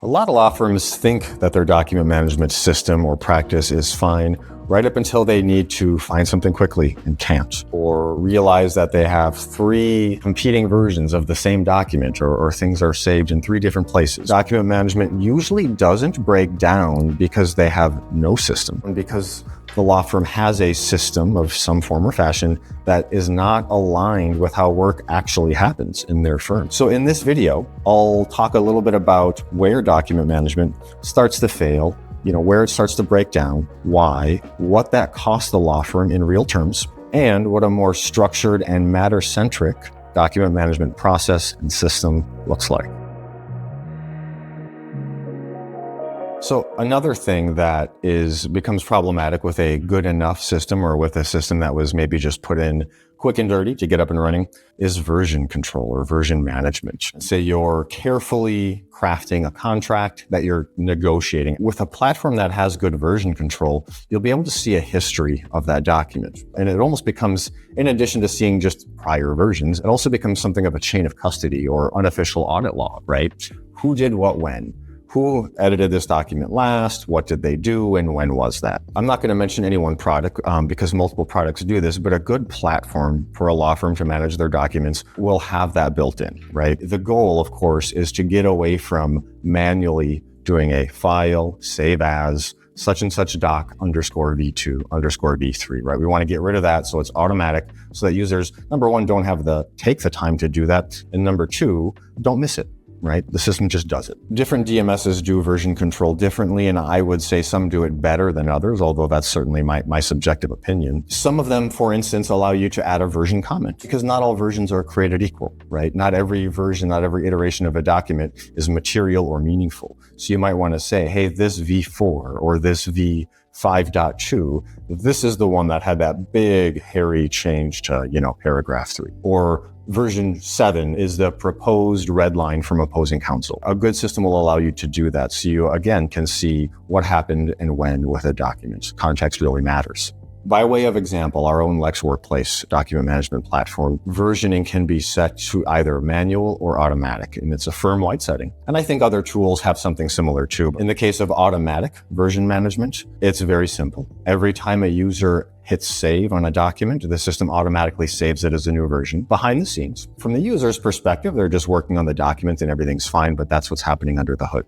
A lot of law firms think that their document management system or practice is fine right up until they need to find something quickly and can't, or realize that they have three competing versions of the same document, or things are saved in three different places. Document management usually doesn't break down because they have no system, and because the law firm has a system of some form or fashion that is not aligned with how work actually happens in their firm. So in this video, I'll talk a little bit about where document management starts to fail, where it starts to break down, why, what that costs the law firm in real terms, and what a more structured and matter-centric document management process and system looks like. So another thing that becomes problematic with a good enough system, or with a system that was maybe just put in quick and dirty to get up and running, is version control or version management. Say you're carefully crafting a contract that you're negotiating. With a platform that has good version control, you'll be able to see a history of that document. And it almost becomes, in addition to seeing just prior versions, it also becomes something of a chain of custody or unofficial audit log, right? Who did what when? Who edited this document last? What did they do? And when was that? I'm not going to mention any one product because multiple products do this, but a good platform for a law firm to manage their documents will have that built in, right? The goal, of course, is to get away from manually doing a file, save as, such and such doc underscore V2 underscore V3, right? We want to get rid of that so it's automatic, so that users, number one, don't have to take the time to do that. And number two, don't miss it. Right? The system just does it. Different DMSs do version control differently, and I would say some do it better than others, although that's certainly my subjective opinion. Some of them, for instance, allow you to add a version comment, because not all versions are created equal, right? Not every version, not every iteration of a document is material or meaningful. So you might want to say, hey, this V4 or this V5.2, this is the one that had that big, hairy change to, paragraph 3. Or version 7 is the proposed red line from opposing counsel. A good system will allow you to do that, so you, again, can see what happened and when with a document. Context really matters. By way of example, our own Lex Workplace document management platform, versioning can be set to either manual or automatic, and it's a firm-wide setting. And I think other tools have something similar too. In the case of automatic version management, it's very simple. Every time a user hits save on a document, the system automatically saves it as a new version behind the scenes. From the user's perspective, they're just working on the document and everything's fine, but that's what's happening under the hood.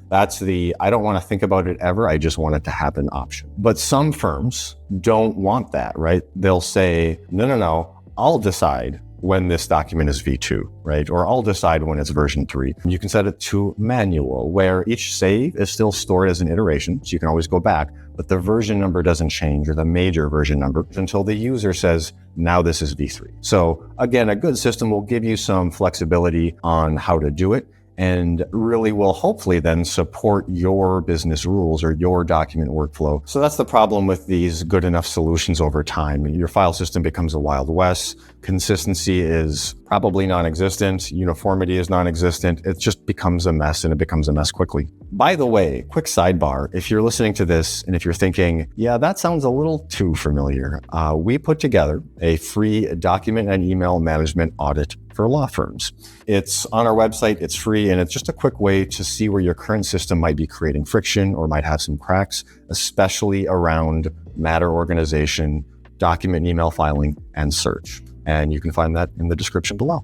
That's the, I don't want to think about it ever, I just want it to happen option. But some firms don't want that, right? They'll say, no, I'll decide when this document is V2, right? Or I'll decide when it's version 3. You can set it to manual, where each save is still stored as an iteration, so you can always go back, but the version number doesn't change, or the major version number, until the user says, now this is V3. So again, a good system will give you some flexibility on how to do it, and really will hopefully then support your business rules or your document workflow. So that's the problem with these good enough solutions over time. Your file system becomes a Wild West. Consistency is probably non-existent. Uniformity is non-existent. It just becomes a mess, and it becomes a mess quickly. By the way, quick sidebar, if you're listening to this and if you're thinking, yeah, that sounds a little too familiar, we put together a free document and email management audit for law firms. It's on our website, it's free, and it's just a quick way to see where your current system might be creating friction or might have some cracks, especially around matter organization, document and email filing, and search. And you can find that in the description below.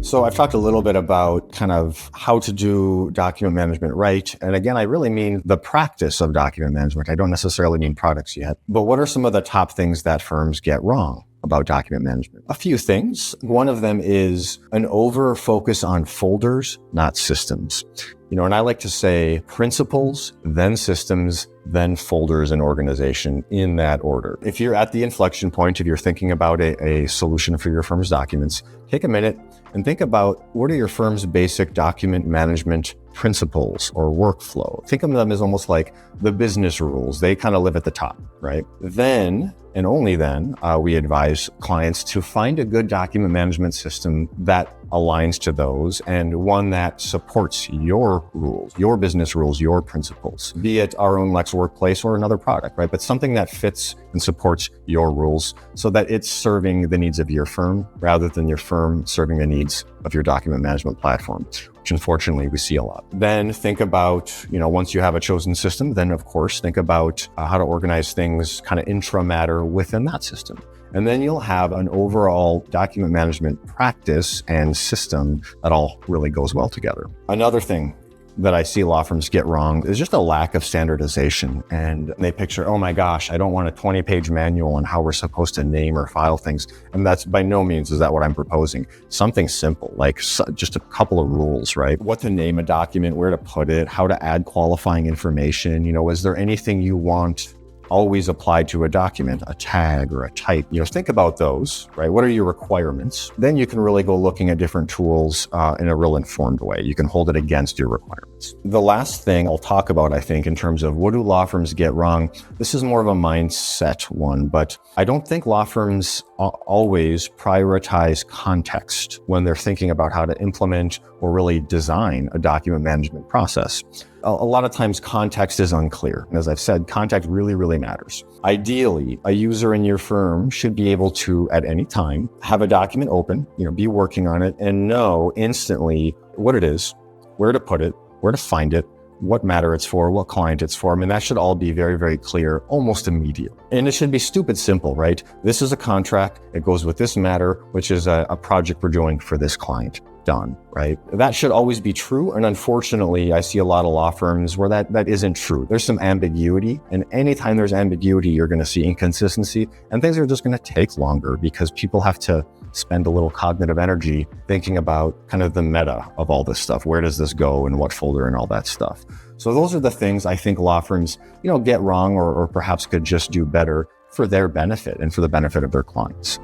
So I've talked a little bit about kind of how to do document management right. And again, I really mean the practice of document management. I don't necessarily mean products yet. But what are some of the top things that firms get wrong about document management? A few things. One of them is an over focus on folders, not systems. And I like to say principles, then systems, then folders and organization, in that order. If you're at the inflection point, if you're thinking about a solution for your firm's documents, take a minute and think about what are your firm's basic document management principles or workflow. Think of them as almost like the business rules. They kind of live at the top, right? Then, and only then, we advise clients to find a good document management system that aligns to those, and one that supports your rules, your business rules, your principles, be it our own Lex Workplace or another product, right? But something that fits and supports your rules so that it's serving the needs of your firm rather than your firm serving the needs of your document management platform, which unfortunately we see a lot. Then think about, once you have a chosen system, then of course think about how to organize things kind of intra-Matter within that system. And then you'll have an overall document management practice and system that all really goes well together. Another thing that I see law firms get wrong is just a lack of standardization. And they picture, oh my gosh, I don't want a 20-page manual on how we're supposed to name or file things. And that's by no means is that what I'm proposing. Something simple, like just a couple of rules, right? What to name a document, where to put it, how to add qualifying information. Is there anything you want always applied to a document, a tag or a type? Think about those, right? What are your requirements? Then you can really go looking at different tools in a real informed way. You can hold it against your requirements. The last thing I'll talk about, I think, in terms of what do law firms get wrong, this is more of a mindset one, but I don't think law firms always prioritize context when they're thinking about how to implement or really design a document management process. A lot of times context is unclear. And as I've said, context really, really matters. Ideally, a user in your firm should be able to, at any time, have a document open, be working on it and know instantly what it is, where to put it, where to find it, what matter it's for, what client it's for. I mean, that should all be very, very clear, almost immediately. And it should be stupid simple, right? This is a contract. It goes with this matter, which is a project we're doing for this client. Done, right? That should always be true. And unfortunately, I see a lot of law firms where that isn't true. There's some ambiguity. And anytime there's ambiguity, you're going to see inconsistency and things are just going to take longer because people have to spend a little cognitive energy thinking about kind of the meta of all this stuff. Where does this go and what folder and all that stuff? So those are the things I think law firms, get wrong or perhaps could just do better for their benefit and for the benefit of their clients.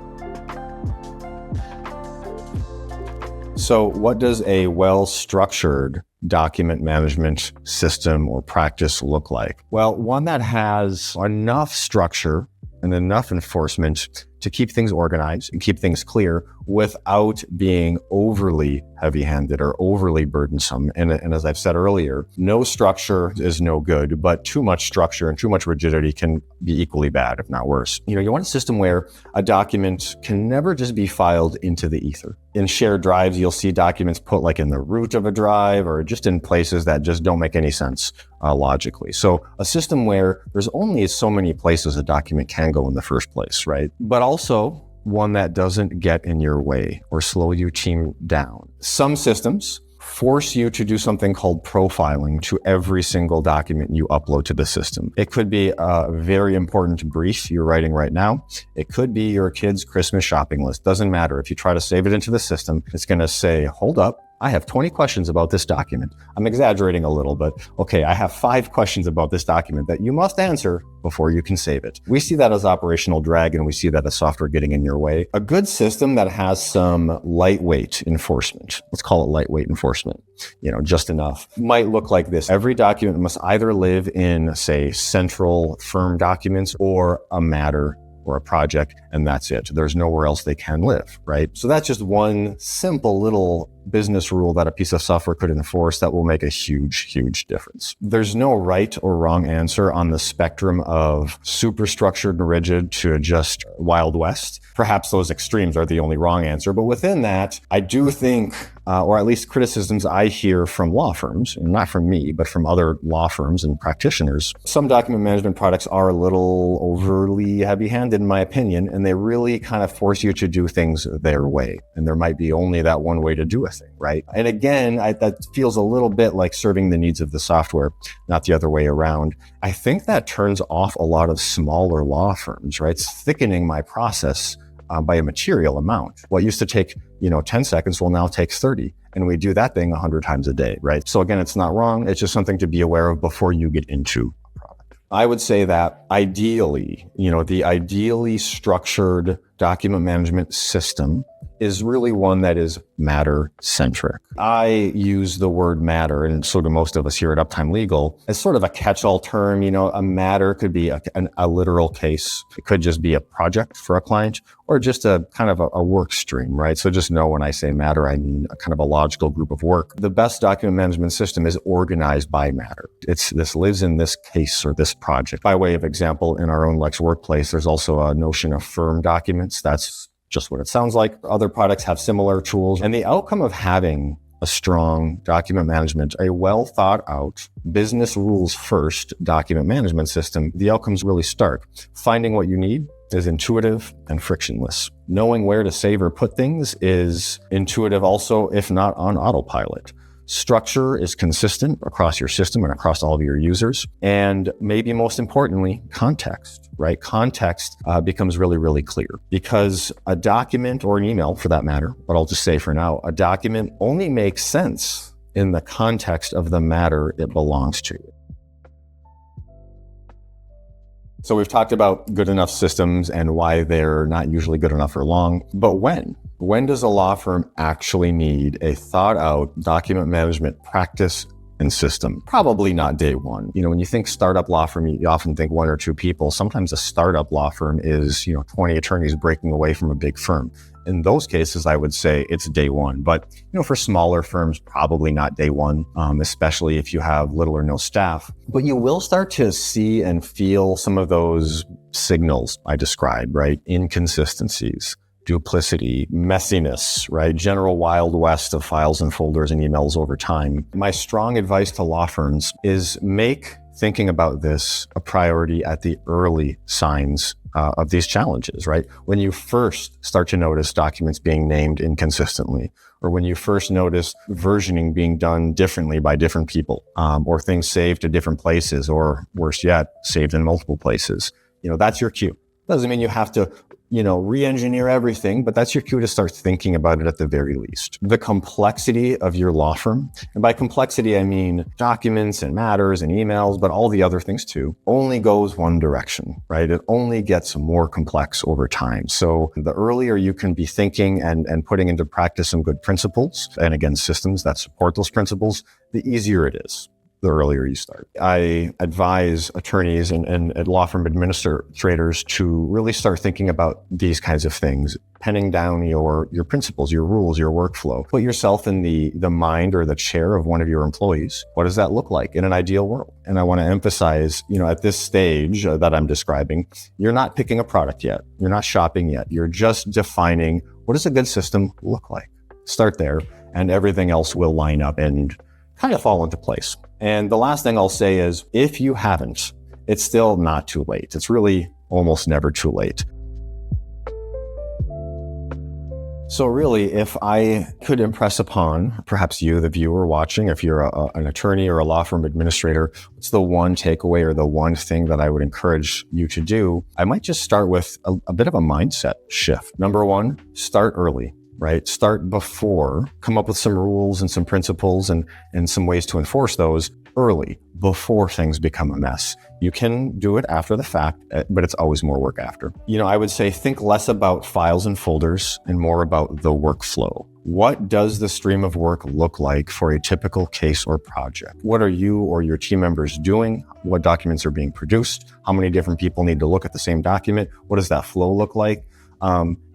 So what does a well-structured document management system or practice look like? Well, one that has enough structure and enough enforcement to keep things organized and keep things clear without being overly heavy-handed or overly burdensome. And as I've said earlier, no structure is no good, but too much structure and too much rigidity can be equally bad, if not worse. You want a system where a document can never just be filed into the ether. In shared drives, you'll see documents put like in the root of a drive or just in places that just don't make any sense logically. So a system where there's only so many places a document can go in the first place, right? But also one that doesn't get in your way or slow your team down. Some systems force you to do something called profiling to every single document you upload to the system. It could be a very important brief you're writing right now. It could be your kid's Christmas shopping list. Doesn't matter. If you try to save it into the system, it's going to say, hold up, I have 20 questions about this document. I'm exaggerating a little, but okay, I have 5 questions about this document that you must answer before you can save it. We see that as operational drag, and we see that as software getting in your way. A good system that has some lightweight enforcement, let's call it lightweight enforcement, just enough, might look like this. Every document must either live in, say, central firm documents or a matter or a project, and that's it. There's nowhere else they can live, right? So that's just one simple little business rule that a piece of software could enforce that will make a huge, huge difference. There's no right or wrong answer on the spectrum of super structured and rigid to just Wild West. Perhaps those extremes are the only wrong answer, but within that, I do think, or at least criticisms I hear from law firms, and not from me, but from other law firms and practitioners, some document management products are a little overly heavy-handed in my opinion, and they really kind of force you to do things their way. And there might be only that one way to do a thing, right? And again, that feels a little bit like serving the needs of the software, not the other way around. I think that turns off a lot of smaller law firms, right? It's thickening my process by a material amount. What used to take, 10 seconds will now take 30. And we do that thing 100 times a day, right? So again, it's not wrong. It's just something to be aware of before you get into a product. I would say that ideally, the ideally structured document management system is really one that is matter-centric. I use the word matter, and so do most of us here at Uptime Legal, as sort of a catch-all term. A matter could be a literal case. It could just be a project for a client or just a kind of a work stream, right? So just know when I say matter, I mean a kind of a logical group of work. The best document management system is organized by matter. This lives in this case or this project. By way of example, in our own Lex workplace, there's also a notion of firm documents. That's just what it sounds like. Other products have similar tools. And the outcome of having a strong document management, a well thought out business rules first document management system, the outcome's really stark. Finding what you need is intuitive and frictionless. Knowing where to save or put things is intuitive also, if not on autopilot. Structure is consistent across your system and across all of your users. And maybe most importantly, context, right? Context becomes really, really clear, because a document, or an email for that matter, but I'll just say for now, a document only makes sense in the context of the matter it belongs to. So we've talked about good enough systems and why they're not usually good enough for long, but when? When does a law firm actually need a thought out document management practice and system? Probably not day one. When you think startup law firm, you often think one or two people. Sometimes a startup law firm is, 20 attorneys breaking away from a big firm. In those cases, I would say it's day one. But, for smaller firms, probably not day one, especially if you have little or no staff. But you will start to see and feel some of those signals I described, right? Inconsistencies, duplicity, messiness, right? General wild west of files and folders and emails over time. My strong advice to law firms is make thinking about this a priority at the early signs of these challenges, right? When you first start to notice documents being named inconsistently, or when you first notice versioning being done differently by different people, or things saved to different places, or worse yet, saved in multiple places, that's your cue. Doesn't mean you have to re-engineer everything, but that's your cue to start thinking about it at the very least. The complexity of your law firm, and by complexity, I mean documents and matters and emails, but all the other things too, only goes one direction, right? It only gets more complex over time. So the earlier you can be thinking and putting into practice some good principles, and again, systems that support those principles, the easier it is the earlier you start. I advise attorneys and law firm administrators to really start thinking about these kinds of things, penning down your principles, your rules, your workflow. Put yourself in the mind or the chair of one of your employees. What does that look like in an ideal world? And I want to emphasize, at this stage that I'm describing, you're not picking a product yet. You're not shopping yet. You're just defining, what does a good system look like? Start there, and everything else will line up and kind of fall into place. And the last thing I'll say is, if you haven't, it's still not too late. It's really almost never too late. So really, if I could impress upon perhaps you, the viewer watching, if you're an attorney or a law firm administrator, what's the one takeaway or the one thing that I would encourage you to do? I might just start with a bit of a mindset shift. Number one, start early. Right? Start before, come up with some rules and some principles and some ways to enforce those early, before things become a mess. You can do it after the fact, but it's always more work after. I would say think less about files and folders and more about the workflow. What does the stream of work look like for a typical case or project? What are you or your team members doing? What documents are being produced? How many different people need to look at the same document? What does that flow look like?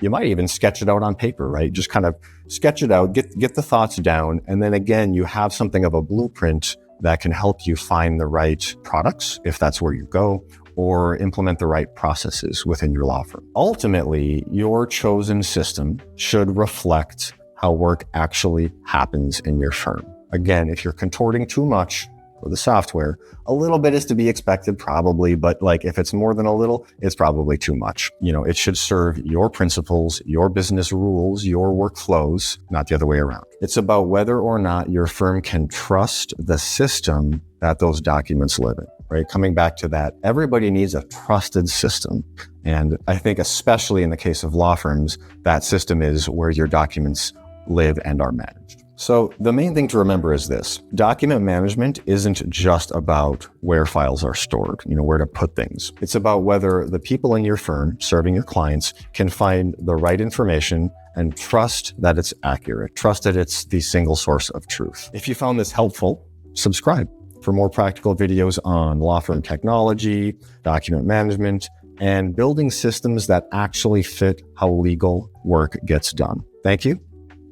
You might even sketch it out on paper, right? Just kind of sketch it out, get the thoughts down. And then again, you have something of a blueprint that can help you find the right products, if that's where you go, or implement the right processes within your law firm. Ultimately, your chosen system should reflect how work actually happens in your firm. Again, if you're contorting too much for the software, a little bit is to be expected probably, but if it's more than a little, it's probably too much. It should serve your principles, your business rules, your workflows, not the other way around. It's about whether or not your firm can trust the system that those documents live in, right? Coming back to that, everybody needs a trusted system. And I think especially in the case of law firms, that system is where your documents live and are managed. So the main thing to remember is this: document management isn't just about where files are stored, where to put things. It's about whether the people in your firm serving your clients can find the right information and trust that it's accurate, trust that it's the single source of truth. If you found this helpful, subscribe for more practical videos on law firm technology, document management, and building systems that actually fit how legal work gets done. Thank you,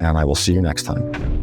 and I will see you next time.